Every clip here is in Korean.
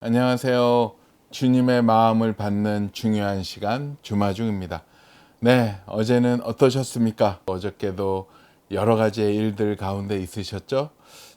안녕하세요. 주님의 마음을 받는 중요한 시간 주마중입니다. 네, 어제는 어떠셨습니까? 어저께도 여러 가지의 일들 가운데 있으셨죠?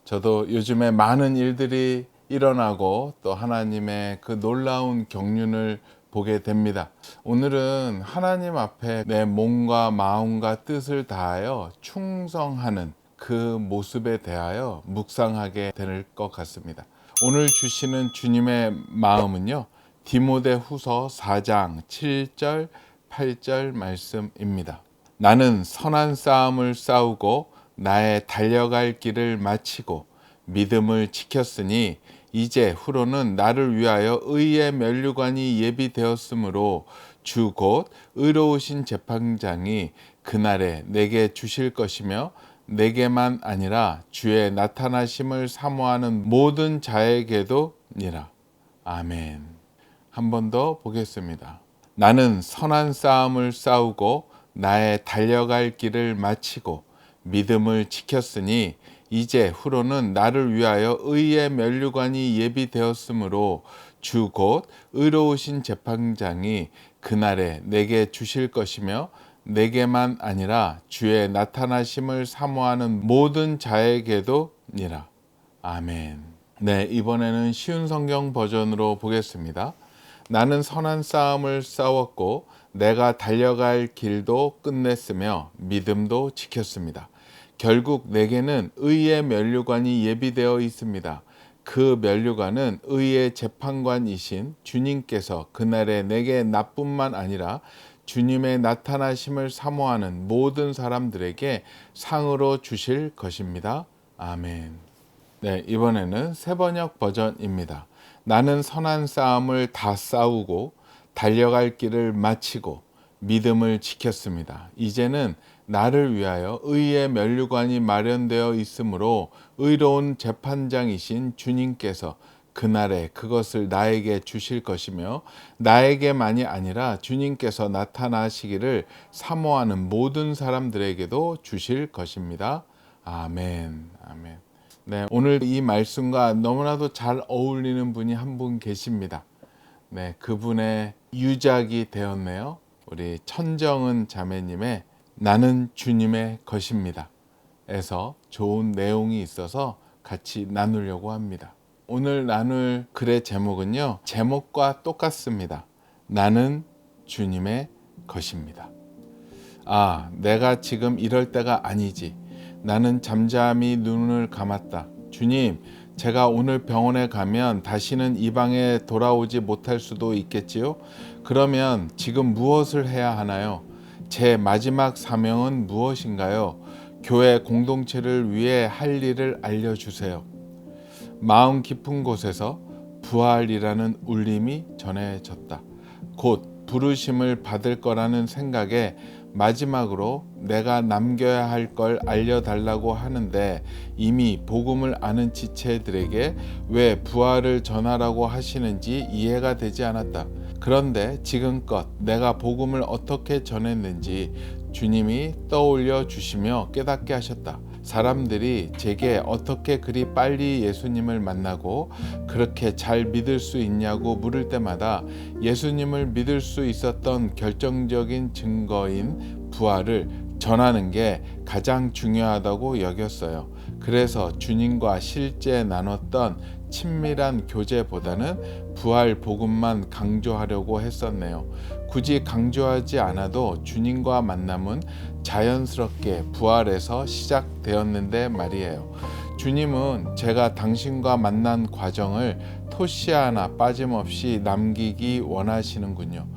저도 요즘에 많은 일들이 일어나고 또 하나님의 그 놀라운 경륜을 보게 됩니다. 오늘은 하나님 앞에 내 몸과 마음과 뜻을 다하여 충성하는 그 모습에 대하여 묵상하게 될 것 같습니다. 오늘 주시는 주님의 마음은요, 디모데후서 4장 7절 8절 말씀입니다. 나는 선한 싸움을 싸우고 나의 달려갈 길을 마치고 믿음을 지켰으니 이제 후로는 나를 위하여 의의 면류관이 예비되었으므로 주 곧 의로우신 재판장이 그날에 내게 주실 것이며 내게만 아니라 주의 나타나심을 사모하는 모든 자에게도니라. 아멘. 한 번 더 보겠습니다. 나는 선한 싸움을 싸우고 나의 달려갈 길을 마치고 믿음을 지켰으니 이제 후로는 나를 위하여 의의 면류관이 예비되었으므로 주 곧 의로우신 재판장이 그날에 내게 주실 것이며 내게만 아니라 주의 나타나심을 사모하는 모든 자에게도니라. 아멘. 네, 이번에는 쉬운 성경 버전으로 보겠습니다. 나는 선한 싸움을 싸웠고 내가 달려갈 길도 끝냈으며 믿음도 지켰습니다. 결국 내게는 의의 면류관이 예비되어 있습니다. 그 면류관은 의의 재판관이신 주님께서 그날에 내게 나뿐만 아니라 주님의 나타나심을 사모하는 모든 사람들에게 상으로 주실 것입니다. 아멘. 네, 이번에는 새번역 버전입니다. 나는 선한 싸움을 다 싸우고 달려갈 길을 마치고 믿음을 지켰습니다. 이제는 나를 위하여 의의 면류관이 마련되어 있으므로 의로운 재판장이신 주님께서 그날에 그것을 나에게 주실 것이며 나에게만이 아니라 주님께서 나타나시기를 사모하는 모든 사람들에게도 주실 것입니다. 아멘. 아멘. 네, 오늘 이 말씀과 너무나도 잘 어울리는 분이 한 분 계십니다. 네, 그분의 유작이 되었네요. 우리 천정은 자매님의 나는 주님의 것입니다. 에서 좋은 내용이 있어서 같이 나누려고 합니다. 오늘 나눌 글의 제목은요, 제목과 똑같습니다. 나는 주님의 것입니다. 아, 내가 지금 이럴 때가 아니지. 나는 잠잠히 눈을 감았다. 주님, 제가 오늘 병원에 가면 다시는 이 방에 돌아오지 못할 수도 있겠지요? 그러면 지금 무엇을 해야 하나요? 제 마지막 사명은 무엇인가요? 교회 공동체를 위해 할 일을 알려주세요. 마음 깊은 곳에서 부활이라는 울림이 전해졌다. 곧 부르심을 받을 거라는 생각에 마지막으로 내가 남겨야 할 걸 알려달라고 하는데 이미 복음을 아는 지체들에게 왜 부활을 전하라고 하시는지 이해가 되지 않았다. 그런데 지금껏 내가 복음을 어떻게 전했는지 주님이 떠올려 주시며 깨닫게 하셨다. 사람들이 제게 어떻게 그리 빨리 예수님을 만나고 그렇게 잘 믿을 수 있냐고 물을 때마다 예수님을 믿을 수 있었던 결정적인 증거인 부활을 전하는 게 가장 중요하다고 여겼어요. 그래서 주님과 실제 나눴던 친밀한 교제보다는 부활 복음만 강조하려고 했었네요. 굳이 강조하지 않아도 주님과 만남은 자연스럽게 부활에서 시작되었는데 말이에요. 주님은 제가 당신과 만난 과정을 토시 하나 빠짐없이 남기기 원하시는군요.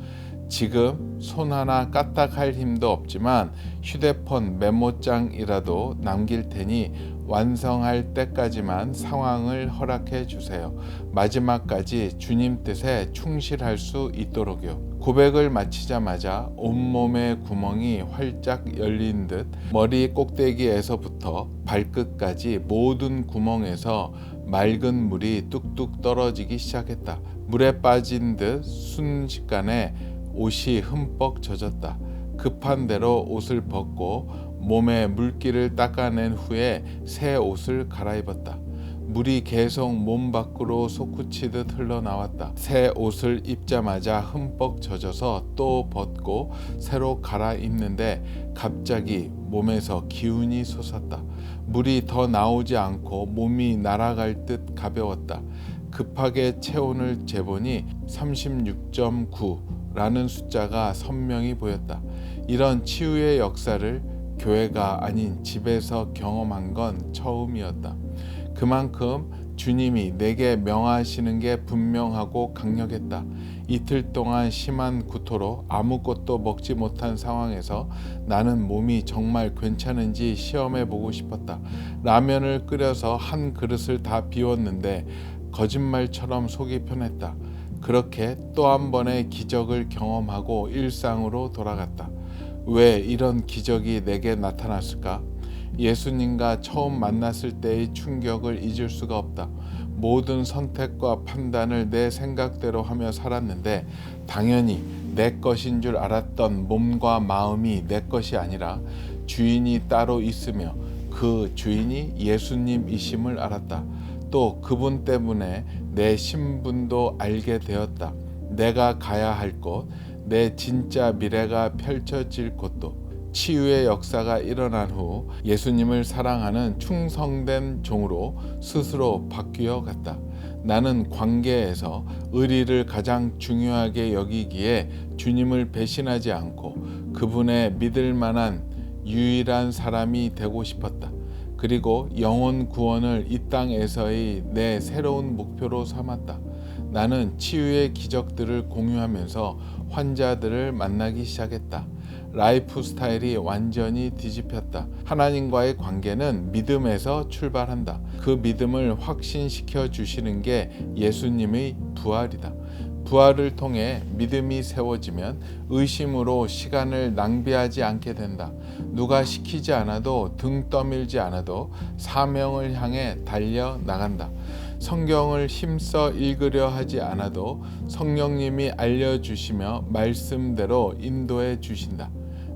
지금 손 하나 까딱할 힘도 없지만 휴대폰 메모장이라도 남길 테니 완성할 때까지만 상황을 허락해 주세요. 마지막까지 주님 뜻에 충실할 수 있도록요. 고백을 마치자마자 온몸의 구멍이 활짝 열린 듯 머리 꼭대기에서부터 발끝까지 모든 구멍에서 맑은 물이 뚝뚝 떨어지기 시작했다. 물에 빠진 듯 순식간에 옷이 흠뻑 젖었다. 급한 대로 옷을 벗고 몸에 물기를 닦아낸 후에 새 옷을 갈아입었다. 물이 계속 몸 밖으로 솟구치듯 흘러나왔다. 새 옷을 입자마자 흠뻑 젖어서 또 벗고 새로 갈아입는데 갑자기 몸에서 기운이 솟았다. 물이 더 나오지 않고 몸이 날아갈 듯 가벼웠다. 급하게 체온을 재보니 36.9라는 숫자가 선명히 보였다. 이런 치유의 역사를 교회가 아닌 집에서 경험한 건 처음이었다. 그만큼 주님이 내게 명하시는 게 분명하고 강력했다. 이틀 동안 심한 구토로 아무것도 먹지 못한 상황에서 나는 몸이 정말 괜찮은지 시험해 보고 싶었다. 라면을 끓여서 한 그릇을 다 비웠는데 거짓말처럼 속이 편했다. 그렇게 또 한 번의 기적을 경험하고 일상으로 돌아갔다. 왜 이런 기적이 내게 나타났을까? 예수님과 처음 만났을 때의 충격을 잊을 수가 없다. 모든 선택과 판단을 내 생각대로 하며 살았는데 당연히 내 것인 줄 알았던 몸과 마음이 내 것이 아니라 주인이 따로 있으며 그 주인이 예수님이심을 알았다. 또 그분 때문에 내 신분도 알게 되었다. 내가 가야 할 곳, 내 진짜 미래가 펼쳐질 곳도. 치유의 역사가 일어난 후 예수님을 사랑하는 충성된 종으로 스스로 바뀌어 갔다. 나는 관계에서 의리를 가장 중요하게 여기기에 주님을 배신하지 않고 그분의 믿을 만한 유일한 사람이 되고 싶었다. 그리고 영혼 구원을 이 땅에서의 내 새로운 목표로 삼았다. 나는 치유의 기적들을 공유하면서 환자들을 만나기 시작했다. 라이프 스타일이 완전히 뒤집혔다. 하나님과의 관계는 믿음에서 출발한다. 그 믿음을 확신시켜 주시는 게 예수님의 부활이다. 부활을 통해 믿음이 세워지면 의심으로 시간을 낭비하지 않게 된다. 누가 시키지 않아도 등 떠밀지 않아도 사명을 향해 달려 나간다. 성경을 힘써 읽으려 하지 않아도 성령님이 알려주시며 말씀대로 인도해 주신다.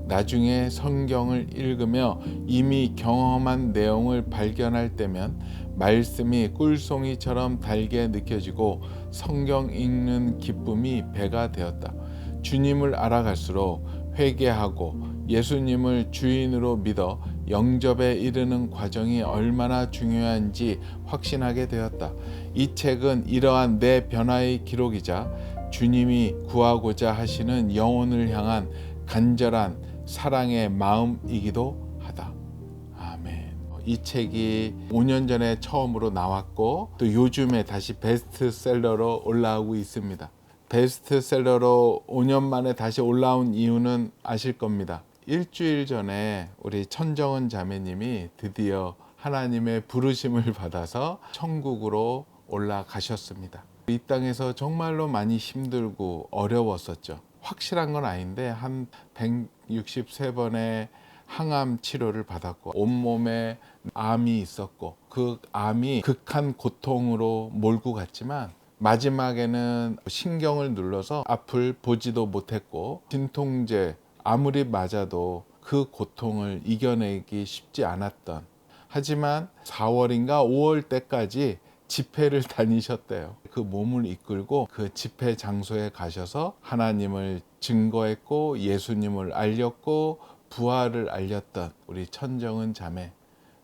나중에 성경을 읽으며 이미 경험한 내용을 발견할 때면 말씀이 꿀송이처럼 달게 느껴지고 성경 읽는 기쁨이 배가 되었다. 주님을 알아갈수록 회개하고 예수님을 주인으로 믿어 영접에 이르는 과정이 얼마나 중요한지 확신하게 되었다. 이 책은 이러한 내 변화의 기록이자 주님이 구하고자 하시는 영혼을 향한 간절한 사랑의 마음이기도 하다. 아멘. 이 책이 5년 전에 처음으로 나왔고 또 요즘에 다시 베스트셀러로 올라오고 있습니다. 베스트셀러로 5년 만에 다시 올라온 이유는 아실 겁니다. 일주일 전에 우리 천정은 자매님이 드디어 하나님의 부르심을 받아서 천국으로 올라가셨습니다. 이 땅에서 정말로 많이 힘들고 어려웠었죠. 확실한 건 아닌데 한 163번의 항암 치료를 받았고 온몸에 암이 있었고 그 암이 극한 고통으로 몰고 갔지만 마지막에는 신경을 눌러서 앞을 보지도 못했고 진통제 아무리 맞아도 그 고통을 이겨내기 쉽지 않았던, 하지만 4월인가 5월 때까지 집회를 다니셨대요. 그 몸을 이끌고 그 집회 장소에 가셔서 하나님을 증거했고 예수님을 알렸고 부활을 알렸던 우리 천정은 자매,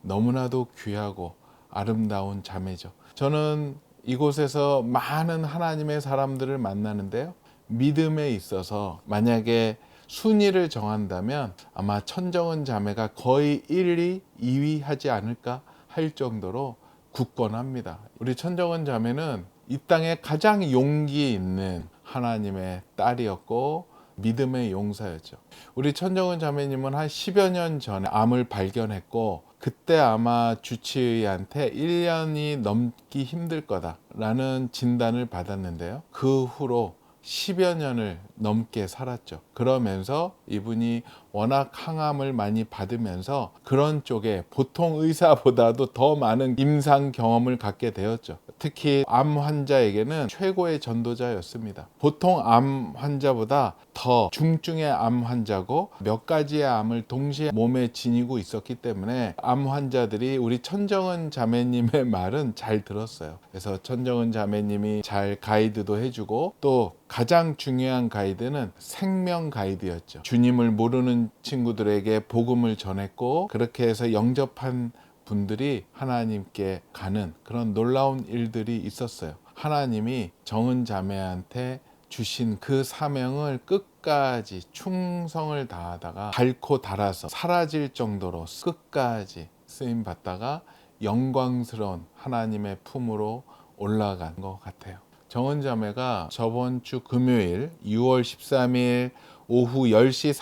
너무나도 귀하고 아름다운 자매죠. 저는 이곳에서 많은 하나님의 사람들을 만나는데요, 믿음에 있어서 만약에 순위를 정한다면 아마 천정은 자매가 거의 1, 2, 2위 하지 않을까 할 정도로 굳건합니다. 우리 천정은 자매는 이 땅에 가장 용기 있는 하나님의 딸이었고 믿음의 용사였죠. 우리 천정은 자매님은 한 10여 년 전에 암을 발견했고 그때 아마 주치의한테 1년이 넘기 힘들 거다라는 진단을 받았는데요. 그 후로 10여 년을 넘게 살았죠. 그러면서 이분이 워낙 항암을 많이 받으면서 그런 쪽에 보통 의사보다도 더 많은 임상 경험을 갖게 되었죠. 특히 암 환자에게는 최고의 전도자였습니다. 보통 암 환자보다 더 중증의 암 환자고 몇 가지의 암을 동시에 몸에 지니고 있었기 때문에 암 환자들이 우리 천정은 자매님의 말은 잘 들었어요. 그래서 천정은 자매님이 잘 가이드도 해주고, 또 가장 중요한 가이드는 생명 가이드였죠. 주님을 모르는 친구들에게 복음을 전했고, 그렇게 해서 영접한 분들이 하나님께 가는 그런 놀라운 일들이 있었어요. 하나님이 정은 자매한테 주신 그 사명을 끝까지 충성을 다하다가 닳고 닳아서 사라질 정도로 끝까지 쓰임 받다가 영광스러운 하나님의 품으로 올라간 것 같아요. 정은 자매가 저번 주 금요일 6월 13일 오후 10시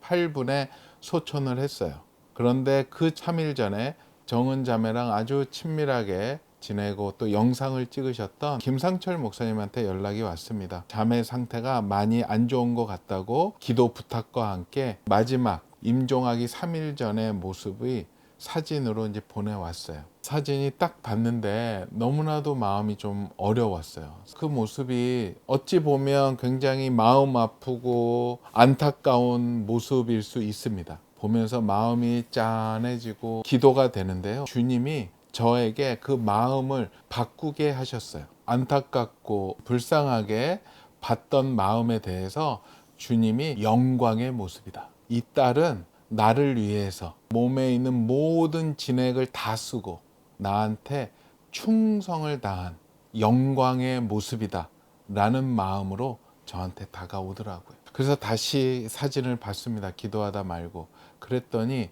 48분에 소천을 했어요. 그런데 그 3일 전에 정은 자매랑 아주 친밀하게 지내고 또 영상을 찍으셨던 김상철 목사님한테 연락이 왔습니다. 자매 상태가 많이 안 좋은 것 같다고 기도 부탁과 함께 마지막 임종하기 3일 전의 모습이 사진으로 이제 보내왔어요. 사진이 딱 봤는데 너무나도 마음이 좀 어려웠어요. 그 모습이 어찌 보면 굉장히 마음 아프고 안타까운 모습일 수 있습니다. 보면서 마음이 짠해지고 기도가 되는데요. 주님이 저에게 그 마음을 바꾸게 하셨어요. 안타깝고 불쌍하게 봤던 마음에 대해서 주님이 영광의 모습이다. 이 딸은 나를 위해서 몸에 있는 모든 진액을 다 쓰고 나한테 충성을 다한 영광의 모습이다 라는 마음으로 저한테 다가오더라고요. 그래서 다시 사진을 봤습니다. 기도하다 말고. 그랬더니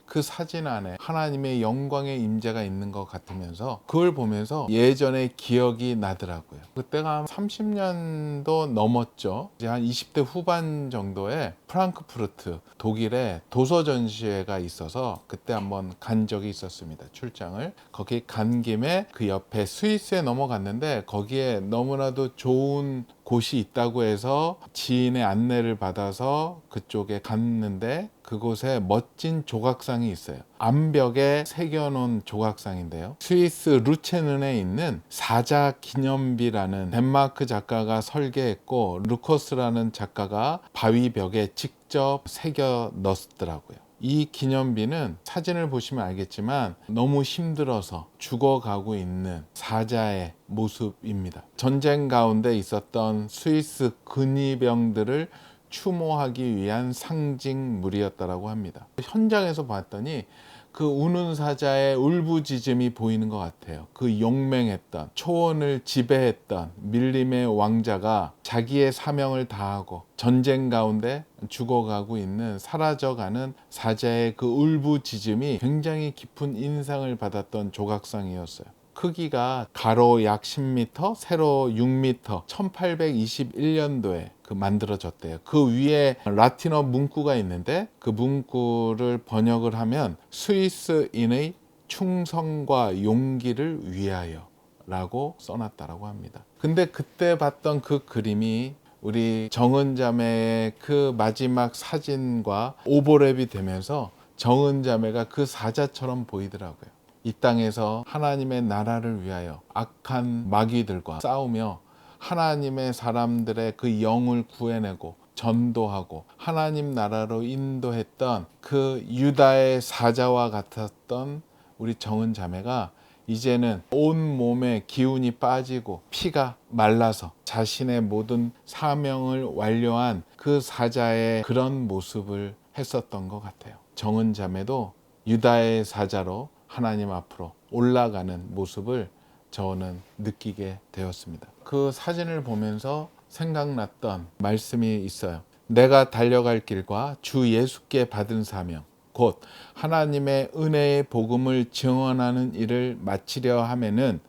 그 사진 안에 하나님의 영광의 임재가 있는 것 같으면서 그걸 보면서 예전의 기억이 나더라고요. 그때가 한 30년도 넘었죠. 이제 한 20대 후반 정도에 프랑크푸르트 독일에 도서 전시회가 있어서 그때 한번 간 적이 있었습니다. 출장을. 거기 간 김에 그 옆에 스위스에 넘어갔는데 거기에 너무나도 좋은 곳이 있다고 해서 지인의 안내를 받아서 그쪽에 갔는데 그곳에 멋진 조각상이 있어요. 암벽에 새겨놓은 조각상인데요. 스위스 루체른에 있는 사자 기념비라는 덴마크 작가가 설계했고 루코스라는 작가가 바위벽에 직접 새겨 넣었더라고요. 이 기념비는 사진을 보시면 알겠지만 너무 힘들어서 죽어가고 있는 사자의 모습입니다. 전쟁 가운데 있었던 스위스 근위병들을 추모하기 위한 상징물이었다고 합니다. 현장에서 봤더니 그 우는 사자의 울부짖음이 보이는 것 같아요. 그 용맹했던, 초원을 지배했던 밀림의 왕자가 자기의 사명을 다하고 전쟁 가운데 죽어가고 있는, 사라져가는 사자의 그 울부짖음이 굉장히 깊은 인상을 받았던 조각상이었어요. 크기가 가로 약 10m, 세로 6m, 1821년도에 만들어졌대요. 그 위에 라틴어 문구가 있는데 그 문구를 번역을 하면 스위스인의 충성과 용기를 위하여 라고 써놨다고 합니다. 근데 그때 봤던 그 그림이 우리 정은 자매의 그 마지막 사진과 오버랩이 되면서 정은 자매가 그 사자처럼 보이더라고요. 이 땅에서 하나님의 나라를 위하여 악한 마귀들과 싸우며 하나님의 사람들의 그 영을 구해내고 전도하고 하나님 나라로 인도했던 그 유다의 사자와 같았던 우리 정은 자매가 이제는 온 몸에 기운이 빠지고 피가 말라서 자신의 모든 사명을 완료한 그 사자의 그런 모습을 했었던 것 같아요. 정은 자매도 유다의 사자로 하나님 앞으로 올라가는 모습을 저는 느끼게 되었습니다. 그 사진을 보면서 생각났던 말씀이 있어요. 내가 달려갈 길과 주 예수께 받은 사명, 곧 하나님의 은혜의 복음을 증언하는 일을 마치려 하면은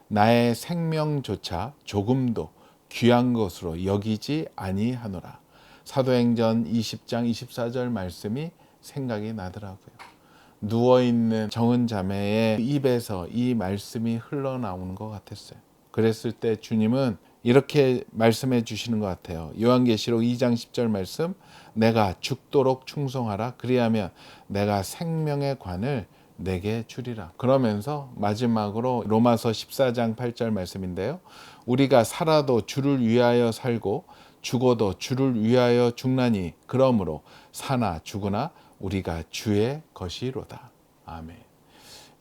나의 생명조차 조금도 귀한 것으로 여기지 아니하노라. 사도행전 20장 24절 말씀이 생각이 나더라고요. 누워있는 정은 자매의 입에서 이 말씀이 흘러나오는 것 같았어요. 그랬을 때 주님은 이렇게 말씀해 주시는 것 같아요. 요한계시록 2장 10절 말씀, 내가 죽도록 충성하라. 그리하면 내가 생명의 관을 내게 주리라. 그러면서 마지막으로 로마서 14장 8절 말씀인데요. 우리가 살아도 주를 위하여 살고 죽어도 주를 위하여 죽나니 그러므로 사나 죽으나 우리가 주의 것이로다. 아멘.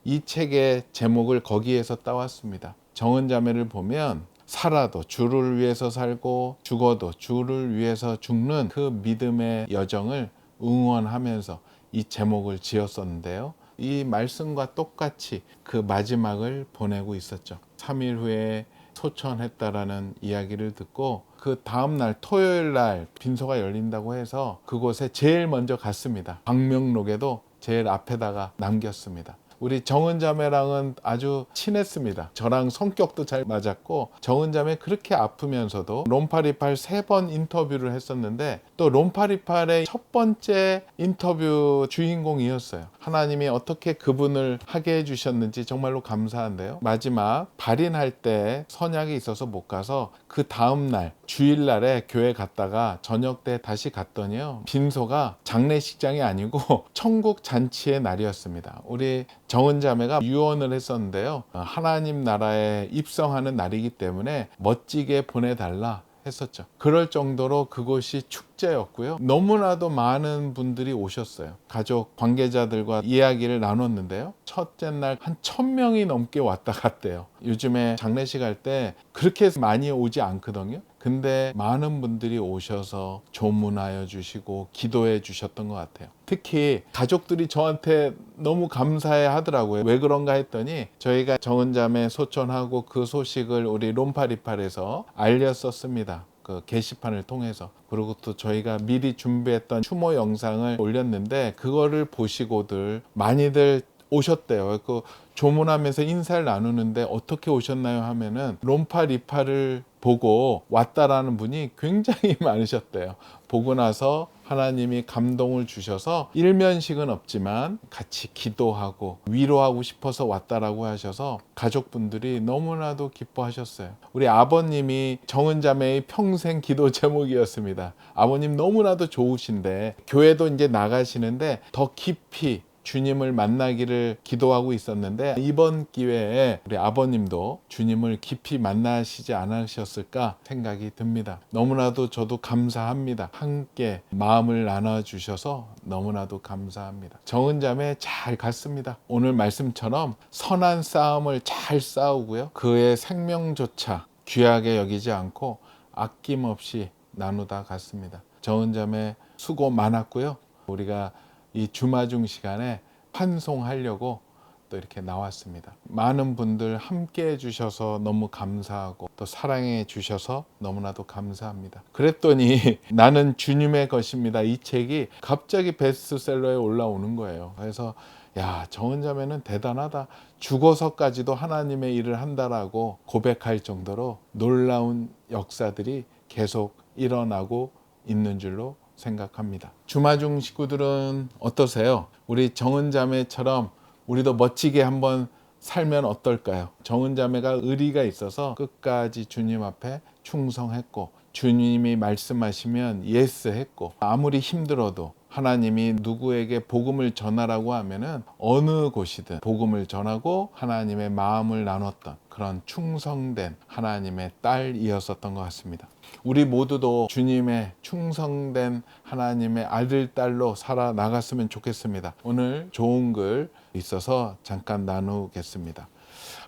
이 책의 제목을 거기에서 따왔습니다. 정은자매를 보면 살아도 주를 위해서 살고 죽어도 주를 위해서 죽는 그 믿음의 여정을 응원하면서 이 제목을 지었었는데요. 이 말씀과 똑같이 그 마지막을 보내고 있었죠. 3일 후에 소천했다라는 이야기를 듣고 그 다음날 토요일 날 빈소가 열린다고 해서 그곳에 제일 먼저 갔습니다. 방명록에도 제일 앞에다가 남겼습니다. 우리 정은자매랑은 아주 친했습니다. 저랑 성격도 잘 맞았고 정은자매 그렇게 아프면서도 롬파리팔 3번 인터뷰를 했었는데 또 롬파리팔의 첫 번째 인터뷰 주인공이었어요. 하나님이 어떻게 그분을 하게 해주셨는지 정말로 감사한데요. 마지막 발인할 때 선약이 있어서 못 가서 그 다음날 주일날에 교회 갔다가 저녁 때 다시 갔더니요. 빈소가 장례식장이 아니고 천국 잔치의 날이었습니다. 우리 정은자매가 유언을 했었는데요. 하나님 나라에 입성하는 날이기 때문에 멋지게 보내달라 했었죠. 그럴 정도로 그곳이 축제였고요. 너무나도 많은 분들이 오셨어요. 가족 관계자들과 이야기를 나눴는데요. 첫째 날 한 1000명이 넘게 왔다 갔대요. 요즘에 장례식 할 때 그렇게 많이 오지 않거든요. 근데 많은 분들이 오셔서 조문하여 주시고 기도해 주셨던 것 같아요. 특히 가족들이 저한테 너무 감사해 하더라고요. 왜 그런가 했더니 저희가 정은자매 소천하고 그 소식을 우리 롬파리팔에서 알렸었습니다. 그 게시판을 통해서. 그리고 또 저희가 미리 준비했던 추모 영상을 올렸는데 그거를 보시고들 많이들 오셨대요. 그 조문하면서 인사를 나누는데 어떻게 오셨나요 하면은 롬파리파를 보고 왔다라는 분이 굉장히 많으셨대요. 보고 나서 하나님이 감동을 주셔서 일면식은 없지만 같이 기도하고 위로하고 싶어서 왔다라고 하셔서 가족분들이 너무나도 기뻐하셨어요. 우리 아버님이 정은자매의 평생 기도 제목이었습니다. 아버님 너무나도 좋으신데 교회도 이제 나가시는데 더 깊이 주님을 만나기를 기도하고 있었는데 이번 기회에 우리 아버님도 주님을 깊이 만나시지 않으셨을까 생각이 듭니다. 너무나도 저도 감사합니다. 함께 마음을 나눠주셔서 너무나도 감사합니다. 정은자매 잘 갔습니다. 오늘 말씀처럼 선한 싸움을 잘 싸우고요. 그의 생명조차 귀하게 여기지 않고 아낌없이 나누다 갔습니다. 정은자매 수고 많았고요. 우리가 이 주마중 시간에 환송하려고 또 이렇게 나왔습니다. 많은 분들 함께 해주셔서 너무 감사하고 또 사랑해 주셔서 너무나도 감사합니다. 그랬더니 나는 주님의 것입니다. 이 책이 갑자기 베스트셀러에 올라오는 거예요. 그래서 야, 정은자매는 대단하다. 죽어서까지도 하나님의 일을 한다라고 고백할 정도로 놀라운 역사들이 계속 일어나고 있는 줄로 생각합니다. 주마중 식구들은 어떠세요? 우리 정은자매처럼 우리도 멋지게 한번 살면 어떨까요? 정은자매가 의리가 있어서 끝까지 주님 앞에 충성했고 주님이 말씀하시면 예스 했고 아무리 힘들어도 하나님이 누구에게 복음을 전하라고 하면은 어느 곳이든 복음을 전하고 하나님의 마음을 나눴던 그런 충성된 하나님의 딸이었었던 것 같습니다. 우리 모두도 주님의 충성된 하나님의 아들, 딸로 살아나갔으면 좋겠습니다. 오늘 좋은 글 있어서 잠깐 나누겠습니다.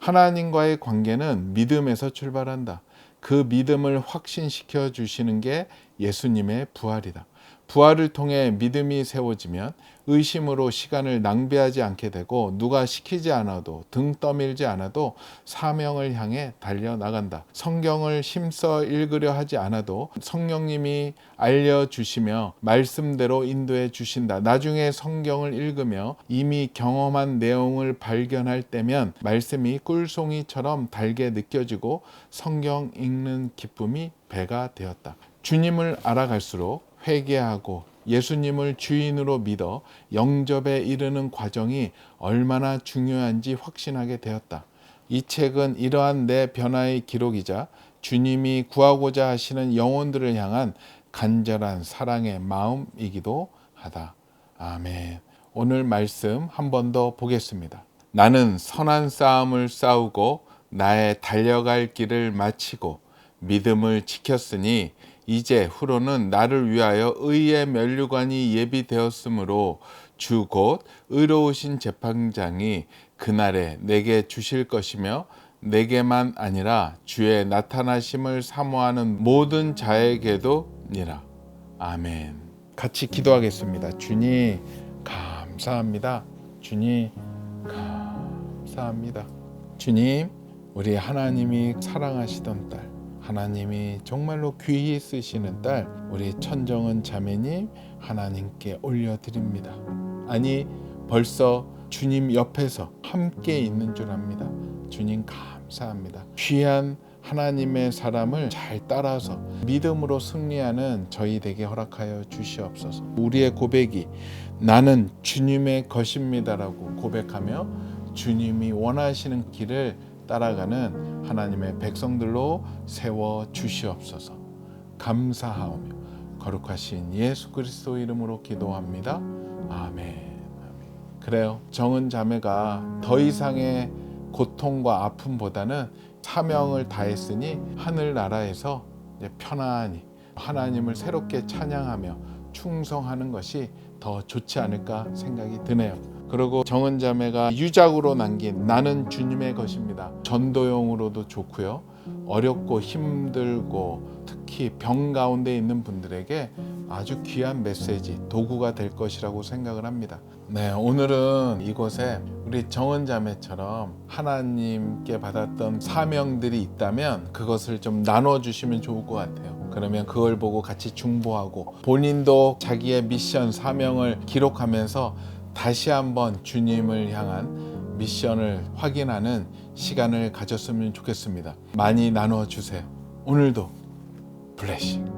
하나님과의 관계는 믿음에서 출발한다. 그 믿음을 확신시켜 주시는 게 예수님의 부활이다. 부활을 통해 믿음이 세워지면 의심으로 시간을 낭비하지 않게 되고 누가 시키지 않아도 등 떠밀지 않아도 사명을 향해 달려나간다. 성경을 힘써 읽으려 하지 않아도 성령님이 알려주시며 말씀대로 인도해 주신다. 나중에 성경을 읽으며 이미 경험한 내용을 발견할 때면 말씀이 꿀송이처럼 달게 느껴지고 성경 읽는 기쁨이 배가 되었다. 주님을 알아갈수록 회개하고 예수님을 주인으로 믿어 영접에 이르는 과정이 얼마나 중요한지 확신하게 되었다. 이 책은 이러한 내 변화의 기록이자 주님이 구하고자 하시는 영혼들을 향한 간절한 사랑의 마음이기도 하다. 아멘. 오늘 말씀 한 번 더 보겠습니다. 나는 선한 싸움을 싸우고 나의 달려갈 길을 마치고 믿음을 지켰으니 이제 후로는 나를 위하여 의의 면류관이 예비되었으므로 주 곧 의로우신 재판장이 그날에 내게 주실 것이며 내게만 아니라 주의 나타나심을 사모하는 모든 자에게도 니라. 아멘. 같이 기도하겠습니다. 주님 감사합니다. 주님 감사합니다. 주님, 우리 하나님이 사랑하시던 딸, 하나님이 정말로 귀히 쓰시는 딸, 우리 천정은 자매님 하나님께 올려드립니다. 아니, 벌써 주님 옆에서 함께 있는 줄 압니다. 주님 감사합니다. 귀한 하나님의 사람을 잘 따라서 믿음으로 승리하는 저희 되게 허락하여 주시옵소서. 우리의 고백이 나는 주님의 것입니다라고 고백하며 주님이 원하시는 길을 따라가는 하나님의 백성들로 세워 주시옵소서. 감사하오며 거룩하신 예수 그리스도 이름으로 기도합니다. 아멘. 그래요. 정은 자매가 더 이상의 고통과 아픔보다는 사명을 다했으니 하늘나라에서 편안히 하나님을 새롭게 찬양하며 충성하는 것이 더 좋지 않을까 생각이 드네요. 그리고 정은 자매가 유작으로 남긴 나는 주님의 것입니다. 전도용으로도 좋고요. 어렵고 힘들고 특히 병 가운데 있는 분들에게 아주 귀한 메시지, 도구가 될 것이라고 생각을 합니다. 네, 오늘은 이곳에 우리 정은 자매처럼 하나님께 받았던 사명들이 있다면 그것을 좀 나눠주시면 좋을 것 같아요. 그러면 그걸 보고 같이 중보하고 본인도 자기의 미션, 사명을 기록하면서 다시 한번 주님을 향한 미션을 확인하는 시간을 가졌으면 좋겠습니다. 많이 나눠주세요. 오늘도 블레싱.